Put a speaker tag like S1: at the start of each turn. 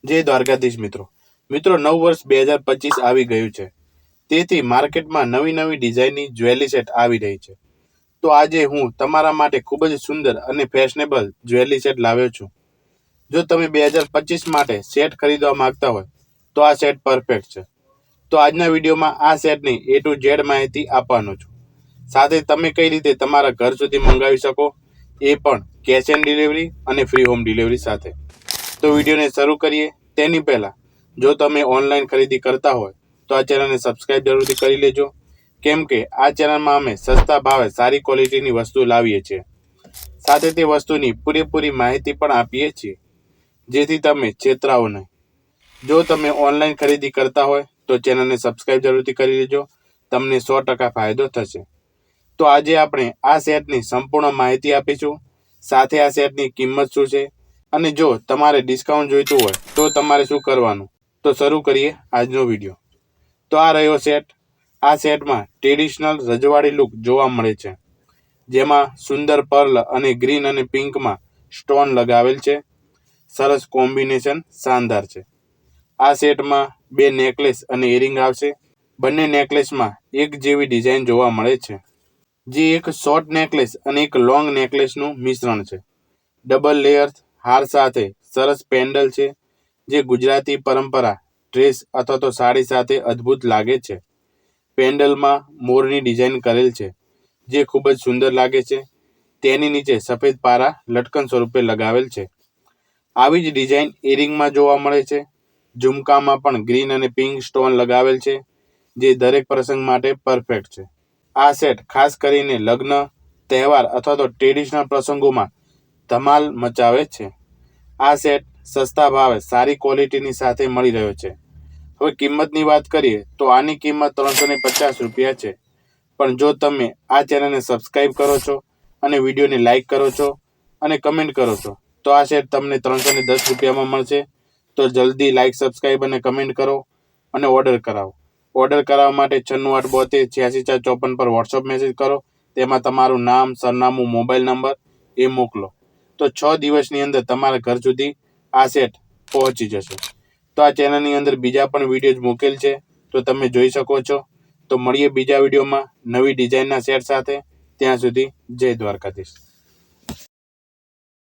S1: જય દ્વારકાધીશ મિત્રો નવ વર્ષ 2025 આવી ગયું છે, તેથી માર્કેટમાં નવી નવી ડિઝાઇનની જ્વેલરી સેટ આવી રહી છે. તો આજે હું તમારા માટે ખૂબ જ સુંદર અને ફેશનેબલ જ્વેલરી સેટ લાવ્યો છું. જો તમે 2025 માટે સેટ ખરીદવા માંગતા હોય તો આ સેટ પરફેક્ટ છે. તો આજના વિડીયોમાં આ સેટની A to Z માહિતી આપવાનો છું. સાથે તમે કઈ રીતે તમારા ઘર સુધી મંગાવી શકો એ પણ કેશ ઓન ડિલિવરી અને ફ્રી હોમ ડિલિવરી સાથે. તો વિડીયોને શરૂ કરીએ તેની પહેલાં જો તમે ઓનલાઈન ખરીદી કરતા હોય તો આ ચેનલને સબસ્ક્રાઇબ જરૂરથી કરી લેજો, કેમ કે આ ચેનલમાં અમે સસ્તા ભાવે સારી ક્વોલિટીની વસ્તુ લાવીએ છીએ. સાથે તે વસ્તુની પૂરેપૂરી માહિતી પણ આપીએ છીએ, જેથી તમે છેતરાઓ નહીં. જો તમે ઓનલાઈન ખરીદી કરતા હોય તો ચેનલને સબસ્ક્રાઇબ જરૂરથી કરી લેજો, તમને 100% ફાયદો થશે. તો આજે આપણે આ સેટની સંપૂર્ણ માહિતી આપીશું, સાથે આ સેટની કિંમત શું છે, અને જો તમારે ડિસ્કાઉન્ટ જોઈતું હોય તો તમારે શું કરવાનું. તો શરૂ કરીએ આજનો વિડીયો. તો આ રહ્યો સેટ. આ સેટમાં ટ્રેડિશનલ રજવાડી લુક જોવા મળે છે, જેમાં સુંદર પર્લ અને ગ્રીન અને પિંકમાં સ્ટોન લગાવેલ છે. સરસ કોમ્બિનેશન શાનદાર છે. આ સેટમાં 2 નેકલેસ અને ઇયરિંગ આવશે. બંને નેકલેસમાં એક જેવી ડિઝાઇન જોવા મળે છે, જે એક શોર્ટ નેકલેસ અને એક લોંગ નેકલેસનું મિશ્રણ છે. ડબલ લેયર હાર સાથે સરસ પેન્ડલ છે, જે ગુજરાતી પરંપરા ડ્રેસ અથવા તો સાડી સાથે અદ્ભુત લાગે છે. પેન્ડલમાં મોરની ડિઝાઇન કરેલ છે, જે ખૂબ જ સુંદર લાગે છે. તેની નીચે સફેદ પારા લટકન સ્વરૂપે લગાવેલ છે. આવી જ ડિઝાઇન ઇયરિંગમાં જોવા મળે છે. ઝુમકામાં પણ ગ્રીન અને પિંક સ્ટોન લગાવેલ છે, જે દરેક પ્રસંગ માટે પરફેક્ટ છે. આ સેટ ખાસ કરીને લગ્ન, તહેવાર અથવા તો ટ્રેડિશનલ પ્રસંગોમાં ધમાલ મચાવે છે. આ સેટ સસ્તા ભાવે સારી ક્વોલિટીની સાથે મળી રહ્યો છે. હવે કિંમતની વાત કરીએ તો આની કિંમત 350 રૂપિયા છે. પણ જો તમે આ ચેનલને સબસ્ક્રાઇબ કરો છો અને વિડીયોને લાઇક કરો છો અને કમેન્ટ કરો છો તો આ સેટ તમને 310 રૂપિયામાં મળશે. તો જલ્દી લાઇક, સબસ્ક્રાઇબ અને કમેન્ટ કરો અને ઓર્ડર કરાવો. ઓર્ડર કરાવવા માટે 9682766454 પર વોટ્સઅપ મેસેજ કરો. તેમાં તમારું નામ, સરનામું, મોબાઈલ નંબર એ મોકલો. તો 6 દિવસની અંદર તમારા ઘર સુધી આ સેટ પહોંચી જશે. તો આ ચેનલની અંદર બીજા પણ વિડીયોઝ મૂકેલ છે, તો તમે જોઈ શકો છો. તો મળીએ બીજા વિડીયોમાં નવી ડિઝાઇનના સેટ સાથે. ત્યાં સુધી જય દ્વારકાધીશ.